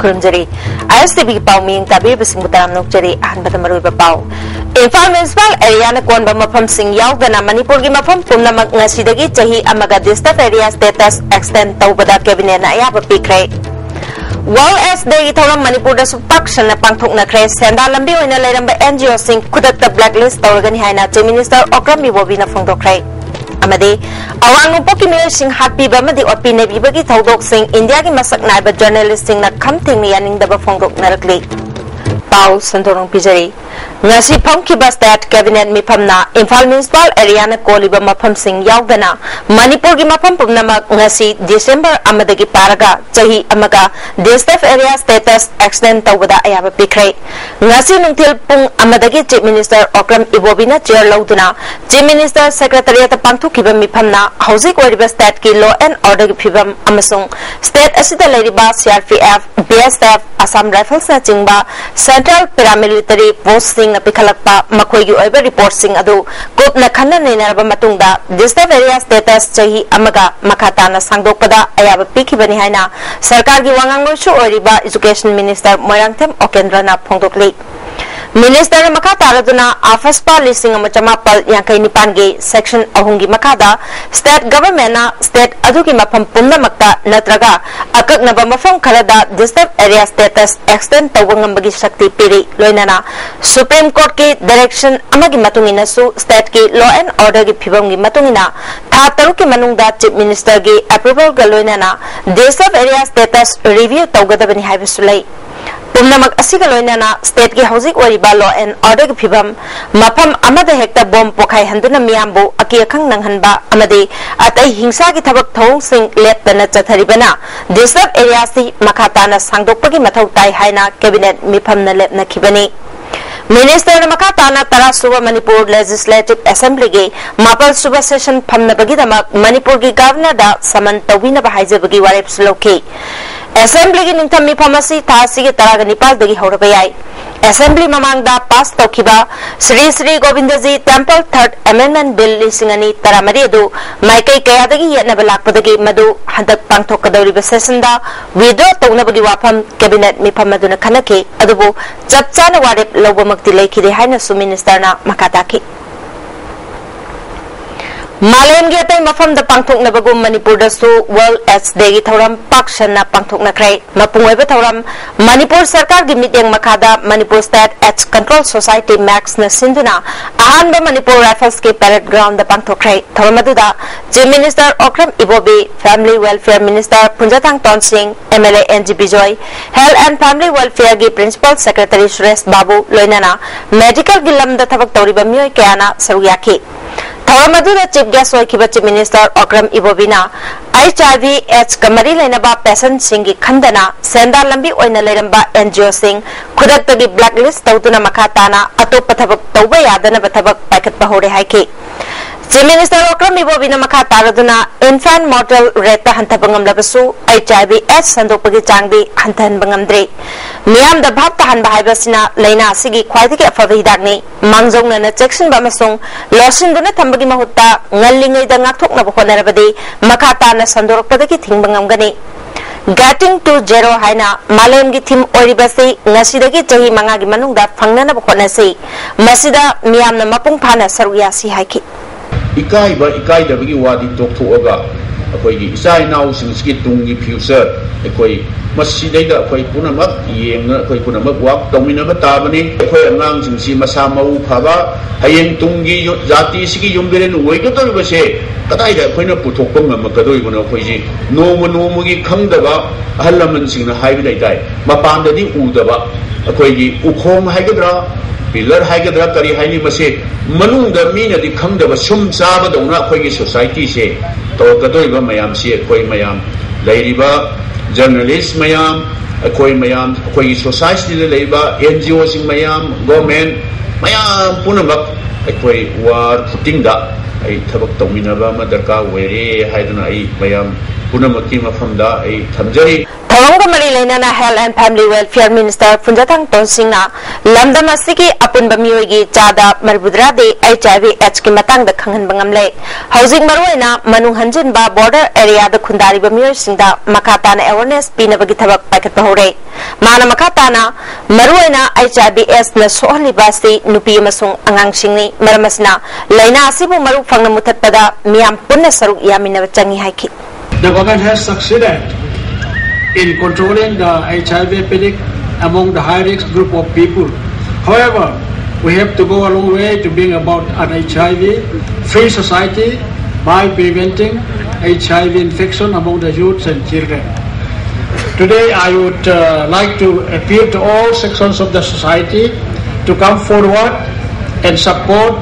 खुरमजरी ISTV की पाव मींग ताबी busing बुताराम नोकजरी आहन बदमरुई बपाव Imphal municipal area न कोन मफम सिंग यावदना मणिपुर की मफम पुनमक ngasiदगी चाही अमगा डिस्ट्रिक्ट एरिया स्टेटस एक्सटेंड तौबदा कैबिनेट ना याब पिखरे World S Day थौरम मणिपुर द सुपक्षन पांथोकनख्रे सेंदा लंबी ओइना लेरंब NGO सिंग खुदत ब्लैकलिस्ट तौरगनि हाइना चीफ मिनिस्टर ओक्रम इबोबीना फोंदोखरे अमदे अवांग पोकी मियोसिंग हापीबा अमदि ओपी नेबीबगी थौदोक सिंग इंडिया की मसक नाइब जर्नलिस्ट सिंग ना खम थिंगनि यानिंगदब फोंदोकनरकले पाउ संतोरंग पिजरी ngasi phongkiba state cabinet mifamna Imphal municipal area na koliba mafam sing yaudana Manipur gi mafam pumnamak ngasi December amadagi paraga chahi amaga district area status extend tawbada ayaba pikre ngasi nungthil pung amadagi chief minister Okram Ibobina chair lauduna chief minister secretariat pangthukiba mifamna hauzik oriba state ki law and order gi phibam amasung state asida leiriba CRPF BSF Assam Rifles na chingba central paramilitary post sing पिखलक्पा मखोइगी ओइबा report सिंग अदु कोपना खन्ना नेनरबा मतुंगदा district area status चाही अमगा मखाताना सांगदोकपदा अयाबा पिखिबनि हाइना सरकार की वांगांगोसु ओरिबा एजुकेशन मिनिस्टर मोयरांगथेम ओकेंद्रना फोंदोकले मिनिस्टर मखा तारदुना आफसपा लिसिंग अमचमापल यांखै निपान गे सेक्शन अहुंगी मखादा स्टेट गवर्नमेंट ना स्टेट अदुगी मफम पुन्नमक्ता नत्रगा अककनबा मफम खरदा डिस्ट्रिक्ट एरिया स्टेटस एक्सटेंड तौबंगंबगी शक्ति पिरि लोइनाना सुप्रीम कोर्ट की डायरेक्शन अमगी मतुंगिनसु स्टेट की लॉ एंड ऑर्डर की फिबमगी मतुंगिना था तरुक की मनुंगदा चीफ मिनिस्टर की अप्रूवल ग लोइनाना डिस्ट्रिक्ट एरिया स्टेटस रिव्यू तौगदबनि हाइबसु लई पुनमक असिग लोइनाना स्टेट की हौजिक ओरिबा लॉ एंड ऑर्डर की फिबम मफम अमद हेक्टर बॉम्ब पोखाई हंदुना मियामबो अकी अखंग नंगहनबा अमदे अतई हिंसा की थबक थौंग सिंग लेपतना चथरिबना डिस्ट्रिक्ट एरिया सी मखाताना सांगदोकपगी मथौ ताई हाइना कैबिनेट मिफमना लेपनखिबनी मिनिस्टर मखा ताना तरा सुबह मणिपुर लेजिस्लेटिव असेंबली के मापल सुबह सेशन फमनबगीदमक मणिपुर की गवर्नर दा समन तौबिनब हाइजबगी वारेप्स लोके असेंबली की निंथम मिफमसी थासी के तराग निपाल दगी हौरबा याई असेंबली ममांगदा पास तौखिबा Shri Shri Govindji temple third amendment bill लिसिंगनी तरामरी अदु माइकई कयादगी यनब लाकपदगी मदु हंदक पांथोकदौरिबा सेशनदा विड्रॉ तौनबगी वाफम कैबिनेट मिफम अदुना खनके अदुबो चपचाना वारेप लौबमक्ति लेखिदे हाइना सु मिनिस्टरना मकाताकी मालेम के अतई मफम द पांथोकनबगु मणिपुर दसु वर्ल्ड एड्स डे की थौरम पाक्सना पांथोकनख्रे मपुंगोइबा थौरम मणिपुर सरकार की मीटिंग मखादा Manipur state AIDS control society मैक्स न सिंधुना अहानब मणिपुर राइफल्स के पैरेड ग्राउंड द पांथोकख्रे थौरम अदुदा chief minister Okram Ibobi family welfare minister Phungzathang Tonsing MLA NG Bijoy health and family welfare की प्रिंसिपल सेक्रेटरी सुरेश बाबू लोइनाना मेडिकल की लम द थबक तौरिबा मियोय कयाना सरुयाखी थौरम अदुदा चीफ गेस्ट ओइखिबा चीफ मिनिस्टर ओक्रम इबोबीना HIV एड्स कमरी लेनबा पेशेंट सिंह की खंदना सेंदा लंबी ओइना लेरंबा NGO सिंह खुदक्तगी ब्लैकलिस्ट तौदुना मखाताना अतोप थबक तौबा यादना थबक पाइखतबा होरे हाइके चीफ मिनिस्टर ओक्रम इबोबीना मखा तारदुना इन्फेंट मॉर्टल रेट हंथबंगमलबसु HIV एड्स संदोपगी चांगदी हंथहनबंगमद्रे मियाम द भाब तहनबा हाइबसिना लेना सिगी ख्वाइदगी अफबा हिदाकनी मांगजोंगना चेक्शन बमसुंग लोसिनदुना थंबगी महुत्ता ngalingayda ngakthoknaba honarabadi makhatana sandorokpadagi thingbangam Getting to Zero haina malem gi thim oribasi ngasidagi chahi manga gi manungda phangnana ba khonasi masida miyamna mapung phana saruya si haiki ikai da bagi wadi tokthoga akoi gi isai nau singski tungi future akoi masida da akoi punamak yengna akoi punamak wak tomina ba tabani akoi angang singsi masa mau phaba hayeng tungi jati sigi yumberen oiga toribase kadai da akoi na puthokpa mamakadoi bana akoi ji nomo gi khangdaba ahalaman singna haibi dai mapanda di udaba akoi gi ukhom haigadra pillar हाइगद्रा करी हाइनी मसे मनुंग the mean दि खंगदब सुम चाब दौना अखोई society से तौकदोइब मयाम से अखोई मयाम लैरिबा journalist मयाम अखोई मयाम अखोई सोसाइटी ले लैबा NGO सिंग मयाम गवर्नमेंट मयाम पुनमक अखोई वार फुटिंगदा आई थबक तौमिनबा म दरकार वेरे हाइदना आई मयाम पुनमकी मफमदा आई थमजरी Thawang Mari Lainana Health and Family Welfare Minister Funjatang Tonsingna Lamdam Asiki Apun Bamiyogi Chada Maribudra de HIV/AIDS ki matang da khangan bangamle housing maruina manung hanjin ba border area da khundari bamiyoy singda makata na awareness pinabagi thabak paket bahore mana makata na maruina HIV/AIDS na sohli basi nupi amasung angang singni maramasna laina asibu maru phangna muthatpada miyam punna saruk yamina changi haiki. The government has succeeded in controlling the HIV epidemic among the high-risk group of people. However, we have to go a long way to bring about an HIV-free society by preventing HIV infection among the youths and children. Today, I would like to appeal to all sections of the society to come forward and support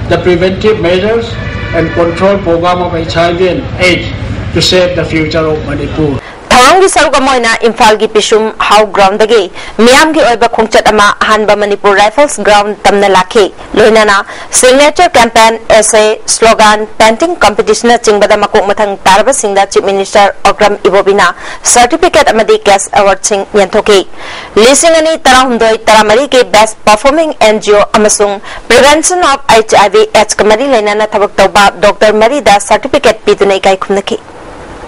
the preventive measures and control program of HIV and AIDS to save the future of Manipur. Thawang saruga moina Imphal gi Pisum How Ground dagi miyam gi oiba khongchat ama hanba Manipur Rifles Ground tamna lakhi loinana signature campaign essay slogan painting competition chingbada makok mathang tarba singda Chief Minister Okram Ibobina certificate amadi cash award sing yanthoki lising ani tarahumdoi taramari ke best performing NGO amasung prevention of HIV/AIDS kamari loinana thabak tawba Dr. Marida certificate pidunai kai khumnaki.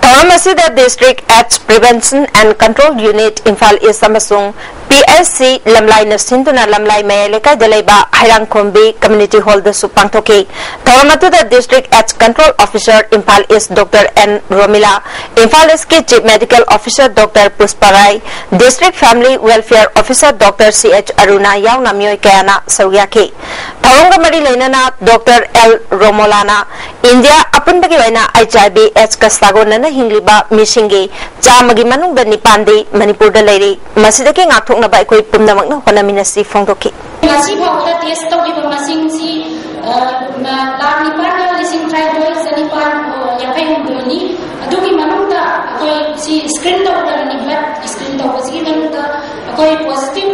The District AIDS Prevention and Control Unit Imphal East Amasung PSC Lamlai Nasinduna Lamlai Mayaleka Deleba Hairang Kombi Community Hall the Supangtoki. Tawamatu the District AIDS Control Officer Imphal East Dr. N. Romila, Imphal East Chief Medical Officer Dr. Pusparai, District Family Welfare Officer Dr. C.H. Aruna Yauna Myoy Kayana Sawyaki. Tawanga Mari Lainana Dr. L. Romolana, India Apunbagi Waina HIV/AIDS Kastagonana Hingliba Mishingi, Chamagi Manung the Nipandi, Manipur the lady, Masidaki Atok na koi pumnamak na minasi Fongdoki. Masih bawa test tahu di masing si lagi pada lising trial senipan yang pengen ini, aduh gimana kita koi si screen tahu dah ni blood screen tahu sih kan kita koi positif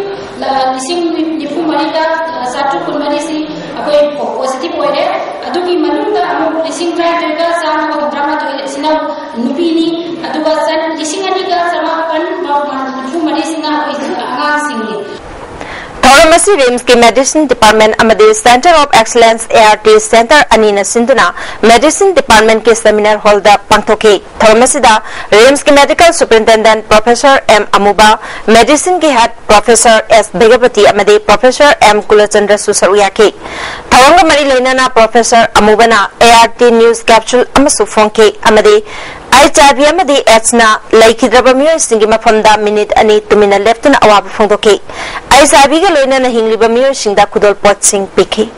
lising di pumarida satu pumari si koi positif boleh, aduh gimana kita anu lising trial juga sama kau drama tu sinau nupi ni, aduh bahasan lising ani kan sama kan mau pumari sinau Thoramasi RIMS ki Medicine Department amadi Center of Excellence ART Center Anina Sinduna Medicine Department ki Seminar Hall da Pangthoki. Thoramasi da RIMS ki Medical Superintendent Professor M. Amuba, Medicine ki Head Professor S. Begapati amadi Professor M. Kulachandra Susaruyaki. Thawanga Mari Lainana Professor Amubana ART News Capsule Amasu Fonki amadi HIV amadi AIDS na laikhidraba miyoy singi mafamda minute ani tumina leftuna awab phongdoki HIV ga loina na hingliba miyoy singda kudol pot sing pikhi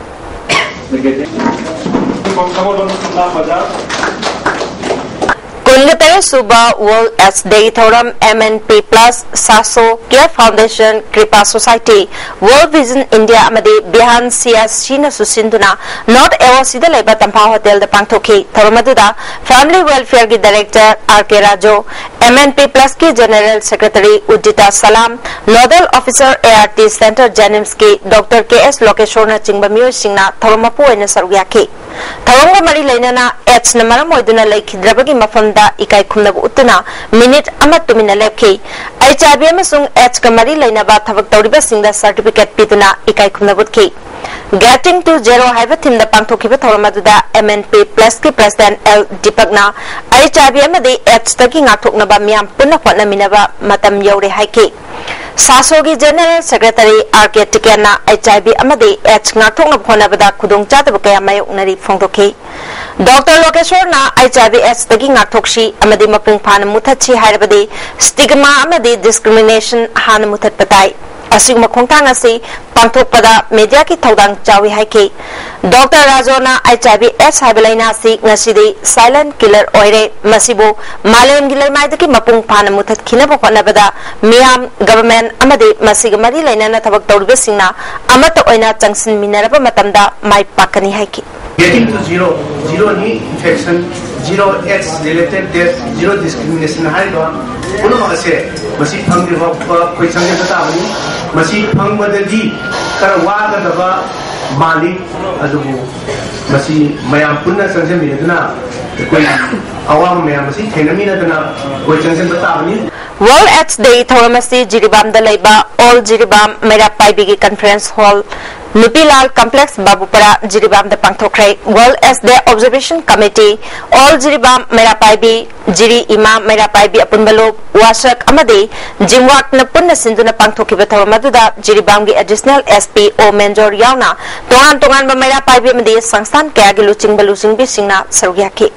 Kungataya Suba World AIDS Day Thoram MNP Plus Saso Care Foundation Kripa Society World Vision India amadi Bihan CS Shina Susinduna North Awasida Leba Tampa Hotel the Pangtoki Thoramaduda Family Welfare ki Director R.K. Rajo MNP Plus ki General Secretary Udita Salam Nodal Officer ART Center Janimski Dr. K.S. Lokeshona Chingbamiyo Singna Thoramapu ena Sarugyaki Thawanga Mari Lainana AIDS na maramoyduna laikhidrabagi mafamda ikai khumnabu utuna minute ama tumina lepki HIV amasung AIDS ka mari lainaba thabak tawriba singda certificate pituna ikai khumnabutki Getting to Zero haiba thimda pangthokiba thoramaduda MNP Plus ki President L. Dipakna HIV amadi AIDS taki ngathoknaba miyam punna hotnaminaba matam yaure haiki Sasogi General Secretary R.K. Tikena HIV amadi AIDS ngathokna phonabada khudong chadaba kaya mayoknari phongdoki Dr. Lokeshwar na HIV/AIDS taki ngathokshi amadi mapung phana muthachi hairabadi stigma amadi discrimination hana muthat patai asigma khongthang asi pangthokpada media ki thodang chawi haiki Dr. Rajona HIV/AIDS haibalaina si ngasidi silent killer oire masibo malem gilai maidaki mapung phana muthat khina boknabada miyam government amadi masiga mari lainana thabak tawriba singna amata oina changsin minaraba matamda mai pakani haiki Getting to zero ni infection, zero AIDS related death, zero discrimination hai do. Puno mase masi phang di ho koi sange bata bani masi phang madadi kar wa ka daba mali adu masi mayam punna sange mi dana koi awam mayam masi thenami na dana koi sange bata bani World AIDS Day Thoramasi Jiribam Dalaiba All Jiribam Merapaibi Conference Hall Nupilal Complex Babupara Jiribam the Pangthokrai World AIDS Day Observation Committee All Jiribam Merapaibi Jiri Imam Merapaibi Apunbalo Wasak Amadi Jimwak Napuna Sinduna Pangthokiba Thoramaduda Jiribamgi Additional SP O Menjor Yauna Tongan Merapaibi Madi Sangstan Kagi Luching Balusing Bisingna Sarugyaki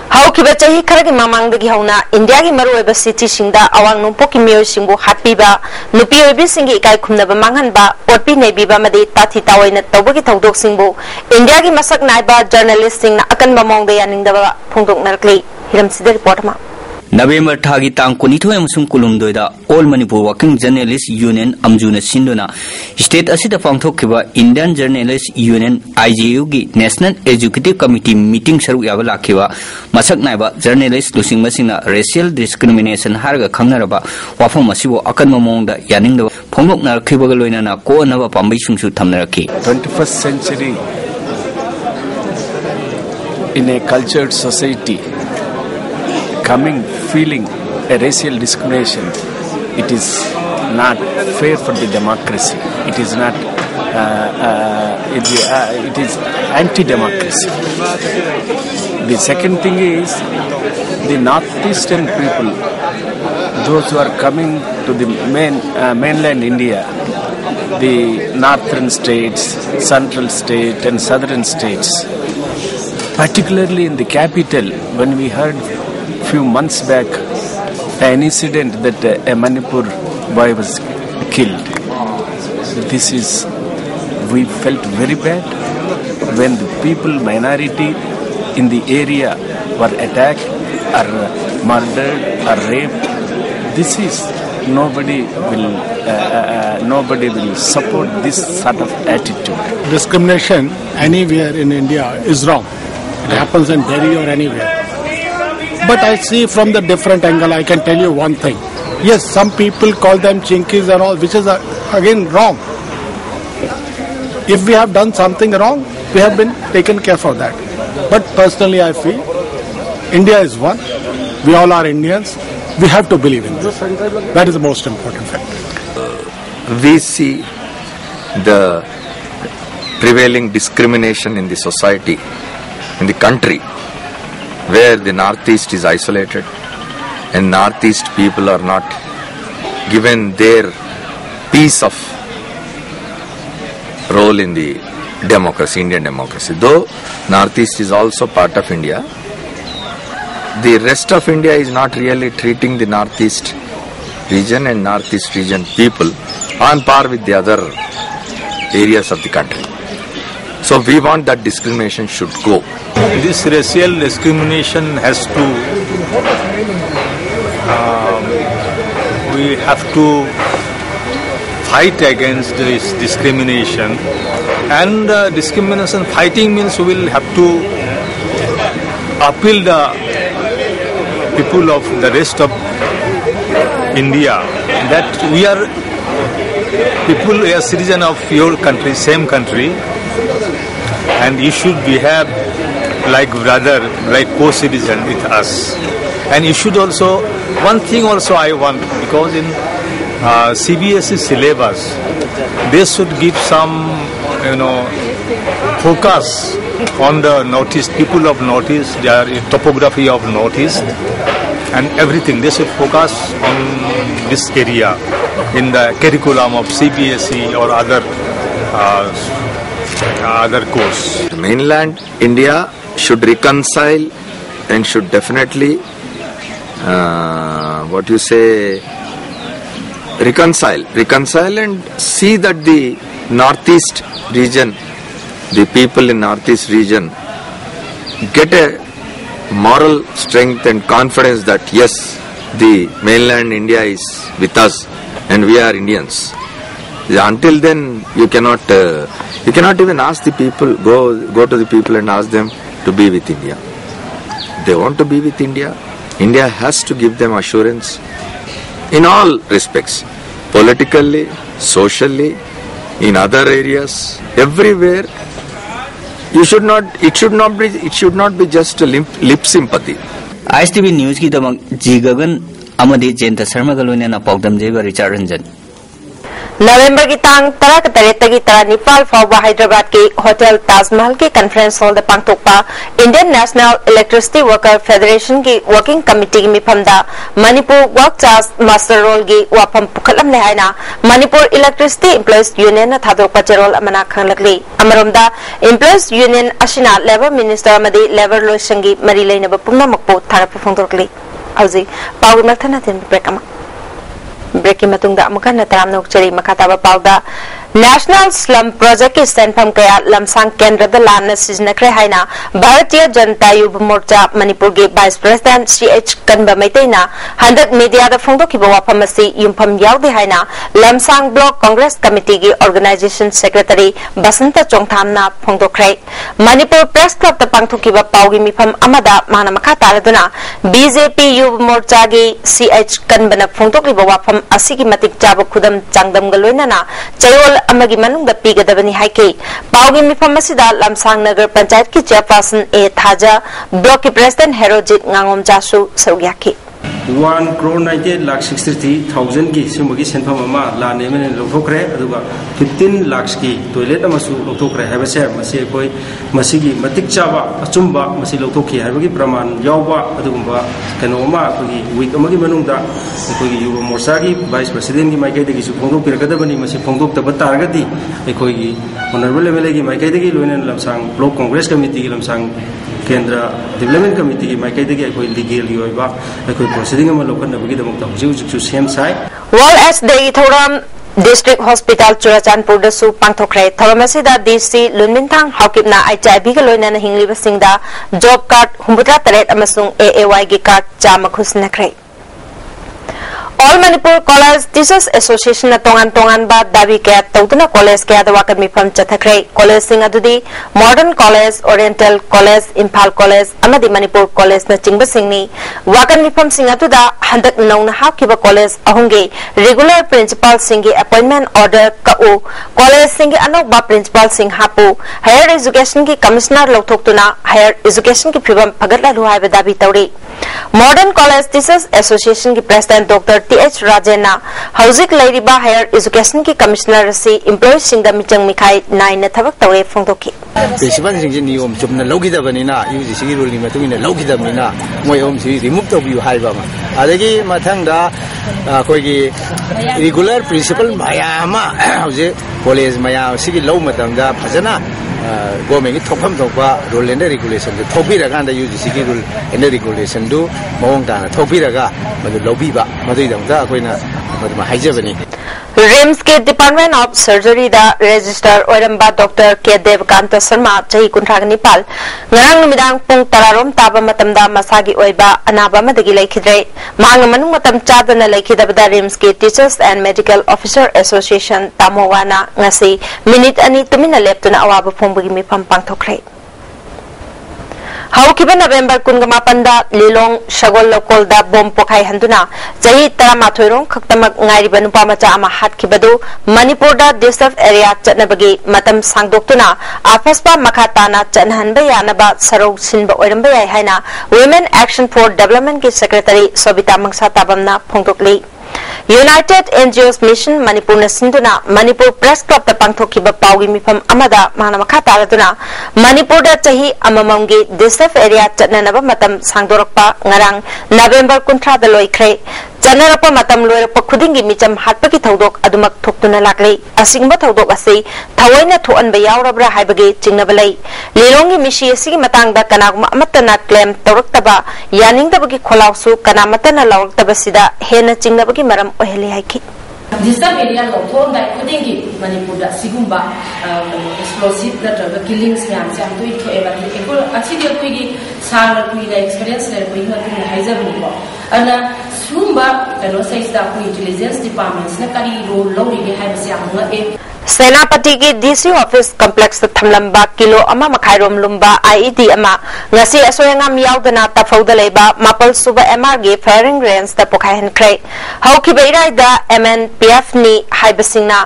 How Kibachahi Karagi Mamang the Gihona, India Marueba City Shinda, Awang Numpoki Mio Simbo, Happyba, Nupio Bisingi Kaikunda Manganba, Orpi Nebiba Madi, Tati Tawin at Tawaki Tawdok Simbo, India Masak Naiba, journalisting Akan Mamong the Yanindaba, Pungdok Narkli, Hiram Sida Reportama. November Tagi Tang Kunito Emusum Kulumdoida, All Manipur Working Journalists Union Amjuna Sinduna, State Asita Pangtokiba, Indian Journalists Union IJUG, National Executive Committee Meeting Saru Yavalakiva, Masak Naiba, Journalists Lusing Masina, Racial Discrimination Harga Kangaraba, Wafam Masivo Akanmamonda, Yaninda, Pomok Narkibagaloina, Ko Nava Pambishum Tamnaraki. 21st century in a cultured society. Feeling a racial discrimination, it is not fair for the democracy. It is not. It is anti-democracy. The second thing is the northeastern people, those who are coming to the mainland India, the northern states, central state, and southern states, particularly in the capital, when we heard few months back an incident that a Manipur boy was killed. We felt very bad when the people minority in the area were attacked or murdered or raped. Nobody will support this sort of attitude. Discrimination anywhere in India is wrong. It happens in Delhi or anywhere. But I see from the different angle, I can tell you one thing. Yes, some people call them chinkis and all, which is again wrong. If we have done something wrong, we have been taken care for that. But personally, I feel India is one. We all are Indians. We have to believe in this. That is the most important factor. We see the prevailing discrimination in the society, in the country, where the Northeast is isolated and Northeast people are not given their piece of role in the democracy, Indian democracy. Though Northeast is also part of India, the rest of India is not really treating the Northeast region and Northeast region people on par with the other areas of the country. So we want that discrimination should go. This racial discrimination has to, we have to fight against this discrimination, and discrimination fighting means we will have to appeal the people of the rest of India that we are people, we are citizen of your country, same country, and you should behave like brother, like co-citizen with us. And you should also, one thing also I want, because in CBSE syllabus, they should give some, focus on the Northeast, people of Northeast, their topography of Northeast, and everything. They should focus on this area in the curriculum of CBSE or other course. Mainland India should reconcile and should definitely reconcile and see that the Northeast region, the people in Northeast region get a moral strength and confidence that yes, the mainland India is with us and we are Indians. Until then, you cannot even ask the people, go to the people and ask them to be with India. They want to be with India. India has to give them assurance in all respects, politically, socially, in other areas, everywhere. It should not be just a lip sympathy. ISTV News की दमक जीगगन amadi Jenta Sharma Galunena Pogdam Jeva Richard Ranjan. November की तांग तरह के तरह तक की तरह नेपाल फाउबा हैदराबाद के hotel Taj Mahal के conference hall the पांगतोकपा Indian national electricity worker federation की वर्किंग कमिटी की मिफमदा Manipur work charge master role की वाफम पुखलम ने हायना मणिपुर इलेक्ट्रिसिटी एम्प्लॉयज यूनियन न थादोकपा चेरोल अमना खंगलकली अमरोमदा एम्प्लॉयज यूनियन अशिना लेबर मिनिस्टर अमदी लेबर लोइसंगी मरी लेनब पुंगमकपो थारप फोंदोकली हौजी पाउ मथना दिन ब्रेक अमा ब्रेक की मतुंग दा अमुका नतराम नोकचरी मखाताबा पाउदा नेशनल स्लम प्रोजेक्ट की सेंफम कया लमसांग केंद्र द लान सिजनक्रे हाइना भारतीय जनता युवा मोर्चा मणिपुर के वाइस प्रेसिडेंट CH कनबा मैतेना हंदक मीडिया द फोंदो की बवाफम से युमफम यावदे हाइना लमसांग ब्लॉक कांग्रेस कमिटी की ऑर्गेनाइजेशन सेक्रेटरी बसंत चोंगथामना फोंदोख्रे मणिपुर प्रेस क्लब द पांगथु की पाउगी मिफम अमदा माना मखातारदुना बीजेपी युवा मोर्चा की CH कनबना फोंदो की बवाफम असी की मतिक चाब खुदम चांगदम गलोइना चयोल अमगी मनुंग द पीगदबनी हाइके पाउगी मिफम असिदा लमसांग नगर पंचायत की चेयरपर्सन ए थाजा ब्लॉक की प्रेसिडेंट हेरोजित nganगोम जासु सरुग्याकी 1,98,63,000 की सिमगी सेंफम अमा लाने में लौथोखरे अदुगा 15 लाख की टॉयलेट अमसु लौथोखरे हैबसे मसे कोई मसी की मतिक चाबा अचुंबा मसी लौथोखी हैबगी प्रमाण यावबा अदुगुंबा कनोमा कोई वीक अमगी मनुंगदा कोई युवा मोर्चा की वाइस प्रेसिडेंट की माइकेदगी सु फोंदोक पिरगदबनी मसी फोंदोक तब तारगदी कोई ऑनरेबल एमएलए की माइकेदगी लोइनन लमसांग ब्लॉक कांग्रेस कमिटी की लमसांग केंद्र डेवलपमेंट कमिटी की माइकेदगी कोई लीगल की होइबा कोई प्रोसीडिंग अमा लोकनबगीदमक हुजु सेम साइ वर्ल्ड एस डे थोरम डिस्ट्रिक्ट हॉस्पिटल चुराचानपुर दसु पांगथोखरे थरमसिदा डीसी लुनमिनथांग हाउकिपना HIV के लोइना हिंगलिबसिंगदा जॉब कार्ड 63 अमसुंग AAY की कार्ड चामखुसनखरे All Manipur College Teachers Association na tongan ba dabi kaya tawduna college kaya dawakan mifam chathakre college sing adudi Modern College, Oriental College, Imphal College amadi Manipur College na chingba singni wakan mifam sing aduda handak nauna hakiba college ahunge regular principal singi appointment order ka'u college singi anok ba principal sing hapu higher education ki commissioner lawthoktuna higher education ki phibam phagatla luhai ba dabi tawri Modern College Teachers Association की president doctor TH राजेना हौजिक लेरिबा higher education की commissioner से employees सिंग मिचंग मिखाई नाइन थबक तवरे फोंदोकी प्रिंसिपल सिंग नियम चुमना लौगिदबनिना UGC की रूल मतुमिना लौगिदबनिना मोय ओम सि रिमूव तबियु हाइबा मा अदगी मथंगदा कोई रेगुलर प्रिंसिपल मयामा हौजे कॉलेज मया सिगी लौ मतंदा फजना गवर्नमेंट की थोफम थोपा रूल एंड रेगुलेशन दो थोपीरगांदा UGC की रूल एंड रेगुलेशन दो मौंग ताना थोपीरगा मदु लौबीबा मदुइदंदा अखोइना मदुमा हाइजबनी रिम्स के डिपार्टमेंट ऑफ सर्जरी दा रजिस्टर ओरंबा डॉक्टर के देवकांत शर्मा चही कुंथ्राग Nepal ngarang numidang pung tararom taba matamda masagi oiba anaba madagi laikhidre mang manung matam chadana laikhidabada rims ke teachers and medical officer association tamowana ngasi minute ani tumina leptuna awaba phongbagi mifam pangthokre Haukiba November Kungamapanda Lilong Shagol Lokol da Bom Pokai Handuna Jahi Taramathorong Kaktamak Ngariba Nupamacha Ama Hatkibadu Manipur da District Area Chatnabagi Matam Sangdoktuna Afaspa Makatana Chanhanba Yanaba Sarog Sinba Oiramba Haina Women Action for Development ki Secretary Sobita Mangsa Tabamna Phongtokli United NGOs Mission Manipur na sinduna Manipur Press Club ta pangthokiba paugi mifam amada mana makhata raduna Manipur da chahi amamamgi district area chatnanaba matam sangdorakpa ngarang November 19 da loikhre janarapa matam loirapa khudingi micham hatpaki thodok adumak thoktuna lakle asingba thodok ase thawaina thoanba yaurabra haibagi chingnabalai lelongi mishi asigi matangda kanaguma amatana claim tawraktaba yaningdabagi kholawsu kanamatana lawraktaba sida hena chingnabagi maram oheli haiki District area lothon dai khudingi Manipur da sigumba explosive da killings nyam jam toi thoeba ekol achidi koigi sar koigi experience le koigi na koigi haizabni ko ana sumba kano size da koigi intelligence departments na kari role lori ge haibasi amna e Senapati की DC office complex थमलंबा kilo अमा मखाइरोम लुम्बा IED अमा ngasi asoyangam yaudana tafauda leiba mapal suba MR ge firing range ta pokhaihankhre haukiba iraida MNPF ni haibasingna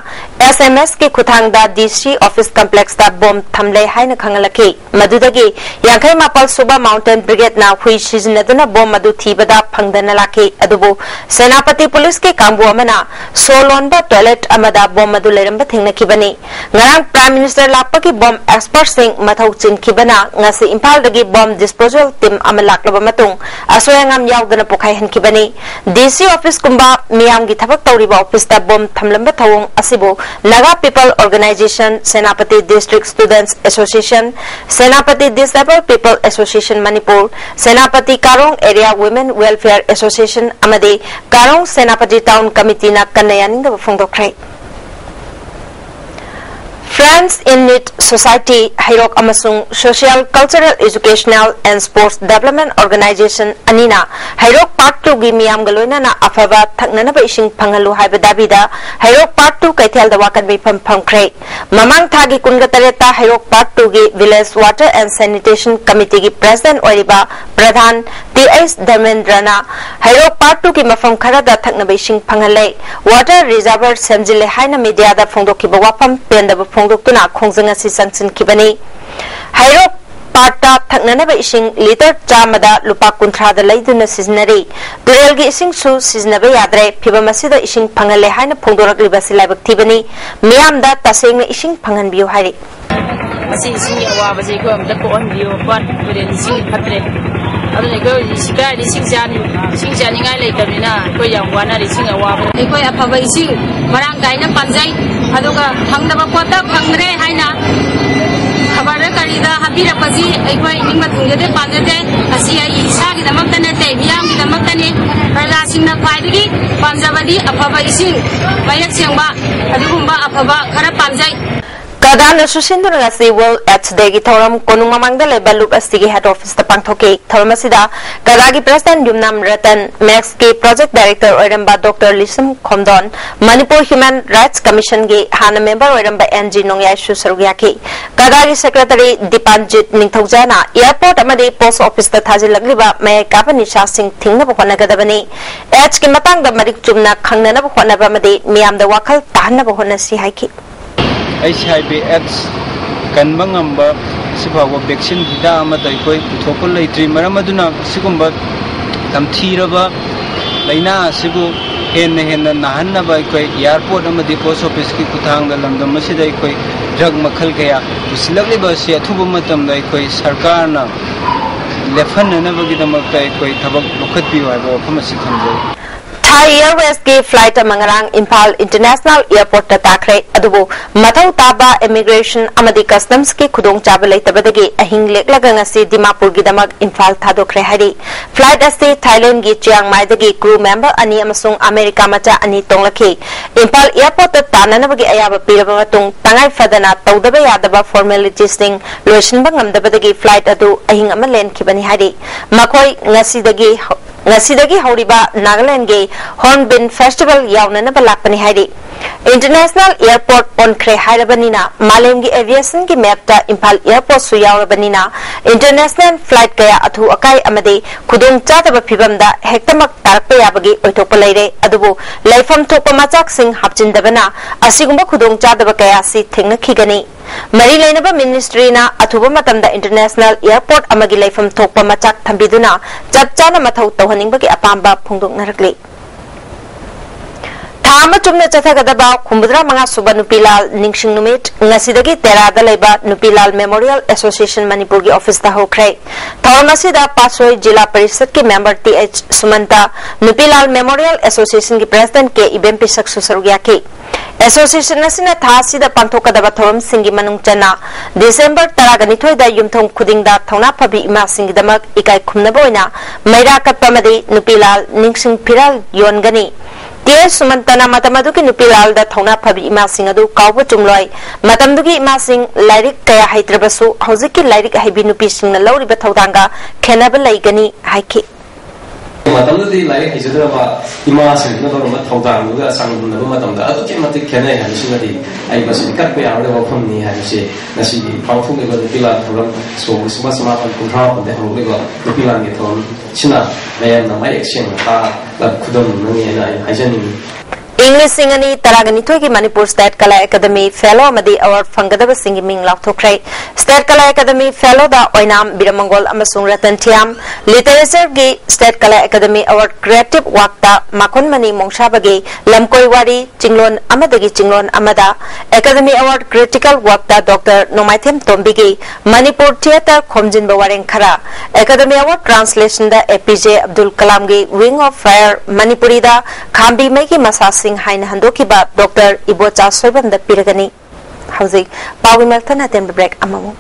SMS ke kuthangda DC office complex ta bom thamlei haina khangalaki madudagi yankai mapal suba mountain brigade na hui sizinaduna bom madu thibada phangdana laki adubu Senapati Police ke Kambu Amana Solonba toilet amada bomb madu leramba thingna kibani ngarang Prime Minister lakpa ki bomb expert sing mathau chin kibana ngasi Impal dagi bomb disposal team amalak laba matung asoyangam yaudana pokai han kibani DC office kumba miyam gi thabak tawriba office ta bomb thamlamba thawong asibo Naga People Organization Senapati District Students Association Senapati Disabled People Association Manipur Senapati Karong Area Women Welfare Association amadi Karong Senapati Town Committee na kanayaning da phongdokrai Friends in Need Society Hairok Amasung Social, Cultural, Educational and Sports Development Organization Anina Hairok Part 2 gi miyam galoina na afaba thaknana ba ising phangalu haiba dabida Hairok Part 2 kaithel da wakan mi phamkhre mamang thagi kungatareta Hairok Part 2 gi Village Water and Sanitation Committee gi President Oriba Pradhan TS Dharmendrana Hairok Part 2 gi mafam khara da thakna ba ising phangale Water Reservoir semjile haina media da phongdoki ba wapam penda ba Tuna Khongjanga si Sansin Kibani Hairok Parta Thaknana ba ising liter chamada lupa kunthra da laiduna siznari Durel gi ising su siznaba yadre phiba masida ising phangale haina phongdorak liba silaibak thibani miyam da tasengna ising phangan biu hari Asi ising awa ba jai ko amda ko on biu pat pure ising phatre adune ko isika ising jani ngai lai tamina ko yang wana ising awa ba ko aphaba ising marang kaina panjai aduga thangdaba kota phangre haina khabara karida habira paji aikoi ningma thungde panjate asi ai isa gi damak tane te miyam gi damak tane rala singna phaidigi panjabadi aphaba ising bayak sengba adugumba aphaba khara panjai Kadana Sushindra ngasi World AIDS Day gi thoram konung mamangda leba loop astigi head office ta pangthoke thoramasida Kadagi President Yumnam Ratan Max ki Project Director oiramba Dr. Lisum Khomdon Manipur Human Rights Commission gi hana member oiramba NG Nongyai Shu Sarugyaki Kadagi Secretary Dipanjit Ningthaujana Airport amadi Post Office ta thajilakliba May Kapani Shah Singh thingna ba honagadabani AIDS ki matang da marik chumna khangnana ba honaba amadi miyam da wakhal tahna ba honasi haiki HIV AIDS kan mangamba sibawa vaccine hida ama dai koi thokol leitri maramaduna sigumba tamthiraba laina sibu hen nahanna ba koi airport amadi post office ki kuthang da lamdam masidai koi drug makhal kaya usilagli ba se athuba matam dai koi sarkar na lefan na ba gidamak dai koi thabak lokhat bi wa ba phamasi thamjai Thai Airways ki flight mangarang Impal International Airport ta takre adubu mathau taba immigration amadi customs ki khudong chaba leitabadagi ahing leklaga ngasi Dimapur gi damak Impal thadokre hari flight asti Thailand gi Chiang Mai dagi crew member ani amasung America macha ani tonglakhi Impal Airport ta tananabagi ayaba piraba matung tangai fadana tawdaba yadaba formalities ning loishinba ngamdabadagi flight adu ahing ama len khibani hari makhoi ngasidagi hauriba Nagaland ge Hornbill Festival yawnana balakpani hari International Airport on Kre Harabanina Malem gi aviation gi map ta Impal Airport su yawrabanina international flight kaya athu akai amade khudong chadaba phibam da hektamak tarakpa yabagi oithokpa leire adubu laifam thokpa machak sing hapjindabana asigumba khudong chadaba kaya si thengna khigani Mari Lainaba Ministry na athuba matamda International Airport amagi laifam thokpa machak thambiduna chapchana mathau tawhaningbagi apamba phungdok narakli Thama chumna chathagadaba Kumbudra Manga Suba Nupilal Ningsing Numit Ngasidagi Terada Leba Nupilal Memorial Association Manipur gi office ta hokre Thawamasida Pasoi Jila Parishad ki member TH Sumanta Nupilal Memorial Association ki president ke Ibem Pisak Susarugyaki Association nasina thasida pantokadaba thoram singi manung chana December 12 da yumthong khudingda thona phabi ima singi damak ikai khumnaba oina maira katpamadi Nupilal Ningsing Phiral yongani Tia Sumantana Matamaduki Nupilal da Thona Pabi Ima Singadu Kaubu Tumloi Matamduki Ima Sing Lyric Kaya Hydrabasu Hosiki Lyric Habinupi Sing Lori Batanga Kenabal Gani Haiki Matamdi Lyric is about Ima Sing Matanga Sang Matamda Automatic Kenai and Sinadi I was in Kape out of Omni and say Nasi powerful the Pila so was much more control of the whole the Pilan get on China they are my action Kudon English Singani Taragani Togi Manipur State Kala Academy Fellow Amadi Award Fangadaba Singing Ming Lautokre State Kala Academy Fellow da Oinam Biramangol Amasung Ratan Tiam Literature Gi State Kala Academy Award Creative Wakta Makon Mani Mongshabagi Lamkoi Wari Chinglon Amadagi Chinglon Amada Academy Award Critical Wakta Dr. Nomaithem Tombigi Manipur Theatre Khomjin Bawareng Khara Academy Award Translation da APJ Abdul Kalam Gi Wing of Fire Manipuri da Khambi Megi Masasi Hain Handokiba Dr. Ibocha Soibam the Piragani Housing Pawi Melton at break Amamu.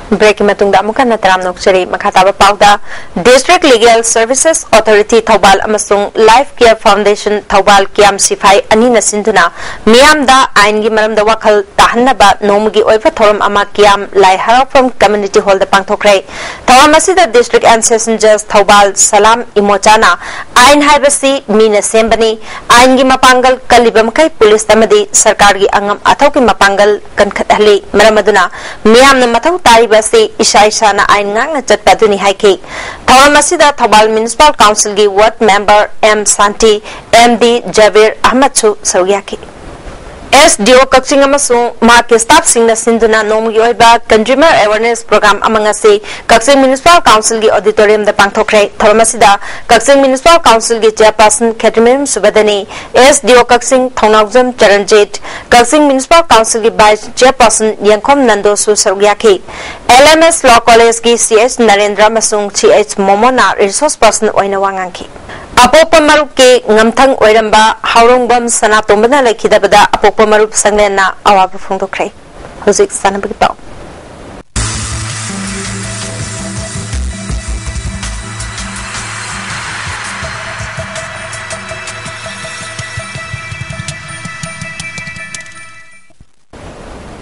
Break Matunda Mukana Tram Nokcheri Makataba Pauda District Legal Services Authority Taubal Amasung Life Care Foundation Taubal Kiam Sifai Anina Sinduna Miam da Aingi Maram the Wakal Tahanaba Nomugi Oiva Thorum Ama Kiam Lai Harap from Community Hall the Pangtokre Tawamasida District and Session Judge Taubal Salam Imochana Ain Haibasi Mina Sembani Aingi Mapangal Kalibamkai Police Tamadi Sarkari Angam Atoki Mapangal Kankatali Maramaduna Miam Namatau Taiba Isha Ishana Ain Ngang Chatpaduni Haiki Tawamasida Taubal Municipal Council Gi Ward Member M Santi MD Javir Ahmadsu Saryaki SDO Kaksing Amasung Market Staff Singna Sinduna Nomugi Oiba Consumer Awareness Program Amangasi Kaksing Municipal Council Gi Auditorium the Pangtokre Tawamasida Kaksing Municipal Council Gi Chairperson Katrimin Subadani SDO Kaksing Thongnawjam Charanjit Kaksing Municipal Council Gi Vice Chairperson Yangkhom Nandosu Saryaki LMS Law College Gi CS Narendra Masung CH Momona Resource Person Oina Wanganki Apopa Maruki Ngamthang Oiramba Haurongbam Sanatombana Lekidabada Apopa Marup Sanglena Awabu Fundokre Huzik Sanabipao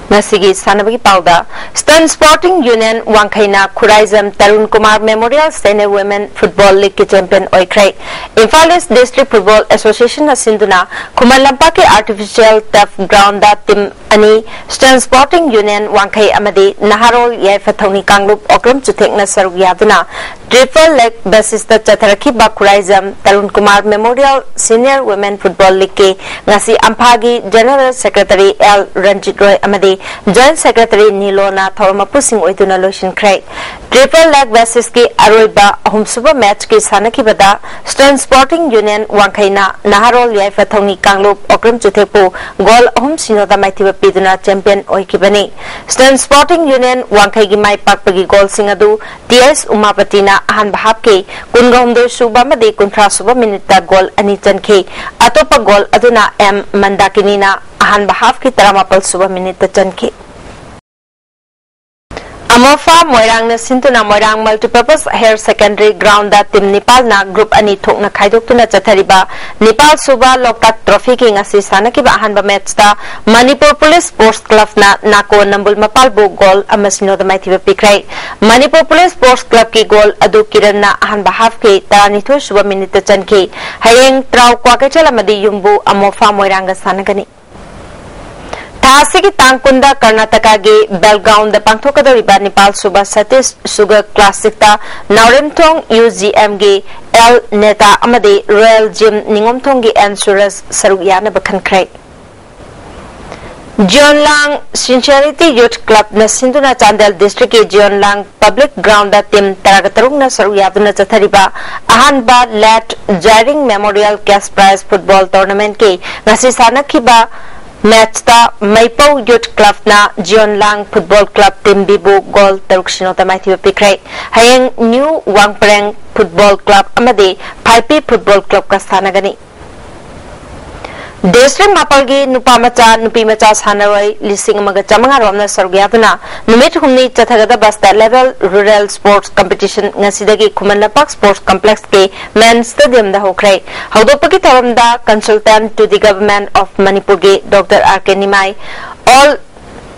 Nasigi Sanabagi Pauda Stun Sporting Union Wankaina Kuraizam Tarun Kumar Memorial Senior Women Football League Champion Oikrai Infalis District Football Association Sinduna Kumalampaki Artificial Turf Ground da Tim Ani Stun Sporting Union Wankai Amadi Naharol Yaifathoni Kanglup Okram Chutekna Sarugiyaduna Triple Leg Basis da Chataraki Bakuraizam Tarun Kumar Memorial Senior Women Football League Ngasi Ampagi General Secretary L Ranjit Roy Amadi Joint Secretary Nilona Thormapusing Oiduna Lotion Craig Triple Leg Basis ki Aroiba Humsuba Match ki Sanaki Bada Stern Sporting Union Wankaina Naharol Yaifathongi Kanglup Okram Chutepu Goal Hum Sinoda Maitiba Piduna Champion Oikibani Stern Sporting Union Wankai Mai Pakpagi Goal Singadu TS Umapatina Ahan Bahapki Kungomdo Suba Madi Kuntra Suba Minita Goal Anichan Ki Atopa Goal Aduna M Mandakinina Ahan Bahaf ki Taramapal Suba Minita Chanki Amofa Moirang na Sintuna Moirang Multipurpose Higher Secondary Ground da Tim Nepal na Group Ani Thokna Khaidokuna Chathariba Nepal Suba Loktak Trophy ki ngasi sanaki ba ahanba match da Manipur Police Sports Club na Nako Nambul Mapal bu goal amasino da maithiba pikrai Manipur Police Sports Club ki goal adu kiran na ahanba half ki taranithoi suba minute chanki hayeng trau kwakechal amadi yumbu Amofa Moirang ga sanagani Tasiki Tangkunda Karnataka gi Belgaum the Pangthokadoriba Nepal Suba Satish Sugar Classic ta Nauremthong UGM gi L Neta Amadi Royal Gym Ningomthong gi N Suras Saruyana Bakhankrai Jeonlang Sincerity Youth Club na Sinduna Chandel District ki Jeonlang Public Ground da Tim Taragatarung na Saruyaduna Chathariba Ahanba Lat Jaring Memorial Cash Prize Football Tournament ki ngasi sanakiba Match ta Maipo Youth Club na Jeonlang Football Club Team Bibu Goal Taruksino ta Maithiba Pikrai Hayeng New Wangpreng Football Club amadi 5P Football Club ka sanagani District Mapalgi Nupa Macha Nupi Macha Sanaroi Lising Maga Chamanga Romna Sargyaduna Numit Humni Chathagada Basta Level Rural Sports Competition Ngasidagi Kumanlapak Sports Complex ke Main Stadium da Hokrai Haudopaki Tharamda Consultant to the Government of Manipur ge Dr. R.K. Nimai All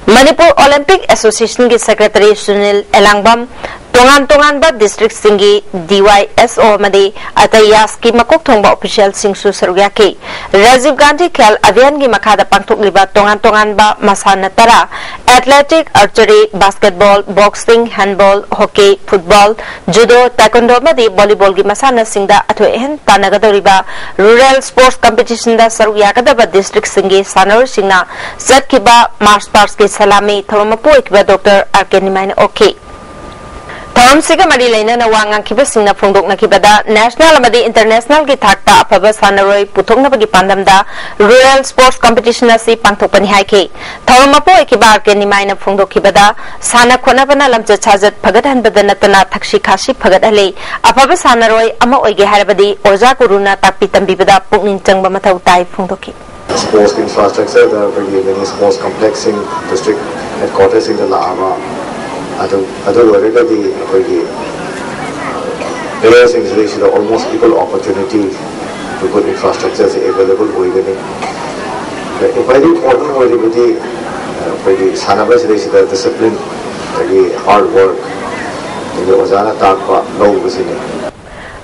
Manipur Olympic Association ke Secretary Sunil Elangbam tongan ba district singi DYSO madi atayas ki makok thongba official singsu sarugya ki Rajiv Gandhi khel avian gi makhada pangthok liba tongan ba masana tara athletic archery basketball boxing handball hockey football judo taekwondo madi volleyball gi masana singda atho hen tanagadoriba rural sports competition da sarugya kadaba district singi sanor singna zatkiba march past ki salami thormapo ikba Dr. Arkenimain okay Tom Siga Mari Lena na Wangang Kibasing na Fundok na Kibada National Amadi International ki Thakta Apaba Sanaroy Putong na Pagi Pandamda Rural Sports Competition na si Pangtok Panihay ki Thawamapo Ikibar ke Nimay na Fundok Kibada Sana Kwanabana Lamja Chazat Pagatan Badanatana Takshi Kashi Pagadali Apaba Sanaroy Ama Oige Harabadi Oza Kuruna Takpitam Bibada Pukning Changba Mataw Tai Fundok ki Sports infrastructure, the many sports complex in district headquarters in the Lava. Already the players in this is almost equal opportunity to good infrastructure available. The very important for the Sanabas is the discipline, the hard work, the Ozana Takpa, low vicinity.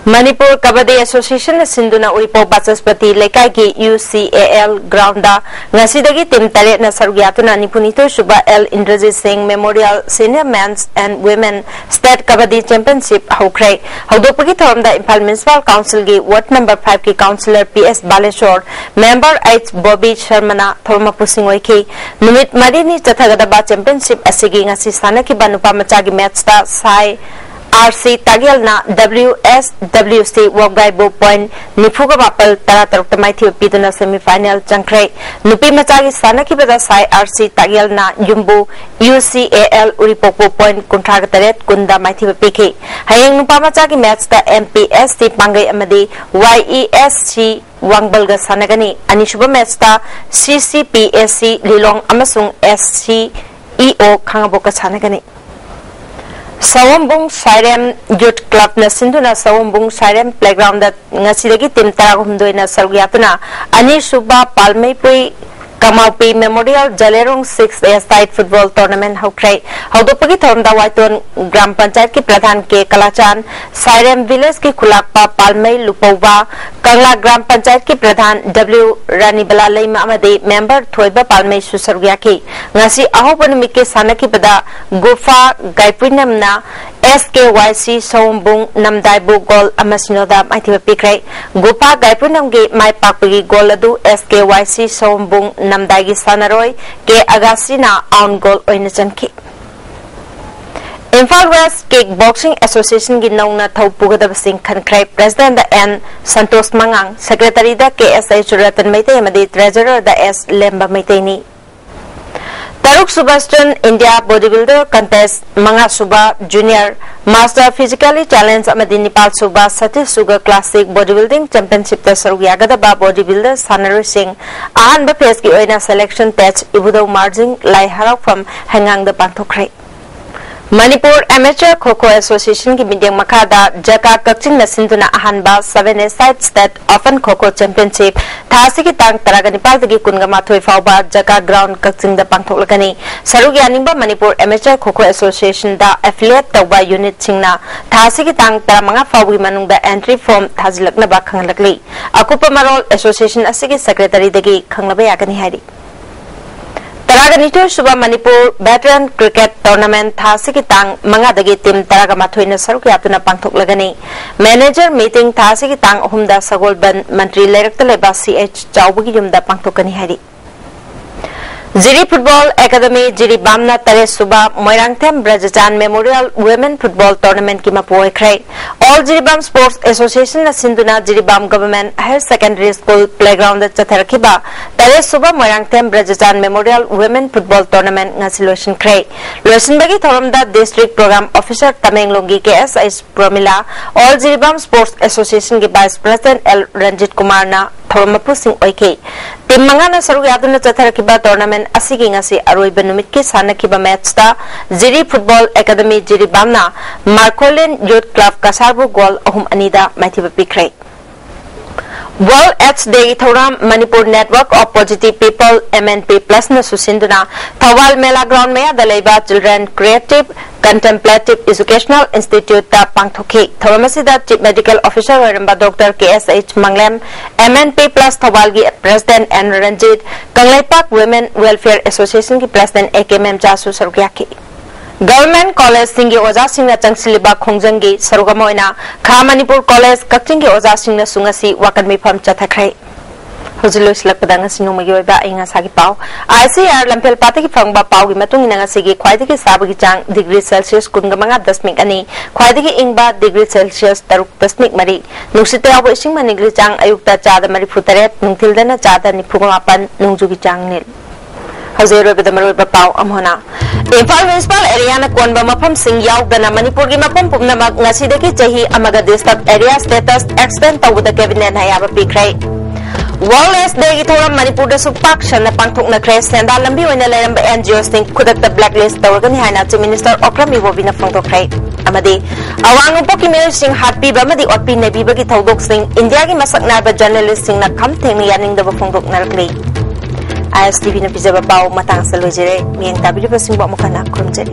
Manipur Kabaddi Association Sinduna Uripo Basaspati Lekai ki UCAL ground da ngasidagi tim tare na sarugyatuna nipunito Suba L Indrajit Singh Memorial Senior Men's and Women State Kabaddi Championship hokre hodopagi thoramda Impal Municipal Council gi Ward number 5 ki Councillor PS Baleshwar Member H Bobby Sharmana thormapu singoi ki numit madini chathagadaba championship asigi ngasi sanaki banupa machagi match ta sai RC Tagyal na WSWC Wogaibo point Nifuga Bapal Tara Taruktamai Piduna semi-final Jankre Nupi Machagi Sanaki Bada Sai RC Tagyal na Yumbu UCAL Uripopo point Kuntragataret Kunda Maithi PK Hayang Nupa Machagi match the MPST Pangai Amadi YESC Wangbalga Sanagani Anishuba match the CCPSC Lilong Amasung SCEO Kangaboka Sanagani Sawambung Sairem Youth Club na sinduna Sawambung Sairem Playground da ngasidagi tim taragumdoi na sarugyatuna ani suba Palmaipui Kamaupi Memorial Jalerong 6 State Football Tournament hokrai hodopagi thormda Waiton Gram Panchayat ki Pradhan ke Kalachan Sairem Village ki Khulakpa Palmai Lupova Kangla Gram Panchayat ki Pradhan W Rani Balalai Amadi Member Thoiba Palmai Susarugya ki ngasi ahobanumik ke sanaki pada Gufa Gaipinam na SKYC Sawambung Namdaibu Gol Amasinoda Maithiba Pikrai Gupa Gaipinam ge Mai Pakpagi Gol adu SKYC Sawambung Namdaigi Sanaroy ke Agasina on goal oinachanki Imphal West Kickboxing Association gi nauna thaupugadab sing khankrai President da N Santosh Mangang Secretary da KSI Churatan Maitei amadi Treasurer da S Lemba Maitei ni Taruk Subastan India Bodybuilder Contest Manga Suba Junior Master Physically Challenge Amadi Nepal Suba Sati Sugar Classic Bodybuilding Championship ta sarugyagada Bodybuilder Sanaro Singh Ahanba phase ki oina selection test Ibudo Margin Lai Harau from Hangang da Panthokrai Manipur Amateur Kho-Kho Association ki meeting makada Jaka Kakching na sinduna ahanba 7-a-side State Open Kho-Kho Championship thasi ki tang taraga Nepal dagi kungama thoi fauba Jaka Ground Kakching da pangthoklagani sarugyaningba Manipur Amateur Kho-Kho Association da affiliate tawba unit singna thasi ki tang taramanga faubi manungda entry form thazilakna ba khanglakli akupa marol association asigi secretary dagi khanglaba yakani hari Taraganito Suba Manipur Veteran Cricket Tournament Thasi ki tang manga dagi team taraga mathoina sarukyatuna pangthoklagani Manager meeting Thasi ki tang ahumda Sagolban Mantri Leirakta leba CH Chaubugi yumda pangthokani hari Jiri Football Academy Jiri Bamna Tare Suba Moirangthem Brajachan Memorial Women Football Tournament ki mapoe krai All Jiri Bam Sports Association na sinduna Jiri Bam Government Higher Secondary School Playground da chatharkiba Tare Suba Moirangthem Brajachan Memorial Women Football Tournament ngasi lotion krai lotion bagi thoramda District Program Officer Tamenglongi KSI Promila All Jiri Bam Sports Association ki Vice President L Ranjit Kumar na thomapu sing oike tim mangana sarugyatuna chatharkiba tournament asigi ngasi aroiba numit ki sanakiba match ta Jiri Football Academy Jiri Bamna Marcolin Youth Club Kasarbu goal ahum anida maithiba pikrai World AIDS Day Thoram Manipur Network of Positive People MNP Plus na susinduna Thawal Mela Ground Maya Dalaiba Children Creative Contemplative Educational Institute ta pangthoki Thoramasida Chief Medical Officer Ramba Dr. KSH Manglem MNP Plus Thawal gi President N Ranjit Kanglaipak Women Welfare Association ki President AKM Jasu Sarukyaki Government College Singi Oza Singna Changsiliba Khongjangi Sarugamoina Kha Manipur College Kakchingi Oza Singna Sungasi Wakanmi Pham Chathakrai Hojilus Lakpadanga Sinumagi Oba Inga Sagi Pau ICR Lampel Pataki Phangba Pau gi matung ina ngasigi khwaidagi sabagi chang degree Celsius kungamanga 10 ani khwaidagi ingba degree Celsius 3 mari nuksite abo ising manigri chang ayukta chada mari futare nungthildana chada niphugapan nungjugi chang nil Hazero with the Maruba Pau Amhona. Impal Municipal Area na Konba Mapam Sing Yaw na Manipur gi Mapam Pumnamag Nasidaki Jahi Amaga District Area Status Extend to the Cabinet Hayaba Pikray. Wallace Day Thoram Manipur da Supak Shan na Pangtuk na Kres Senda Lambi when the Lamb NGOs think Kudak the blacklist the Organihana to Minister Okram Iwovina Pangtok Kray. Amadi Awang Pokimil Sing Happy Bamadi Otpi Nebibagi Togok Sing India gi Masak Naba journalist sing na Kam Teng Yaning the Pangtok Narklay. ISTV na pizza pau matang salwajere miyang tabi pa singbo mo kana kurumjeri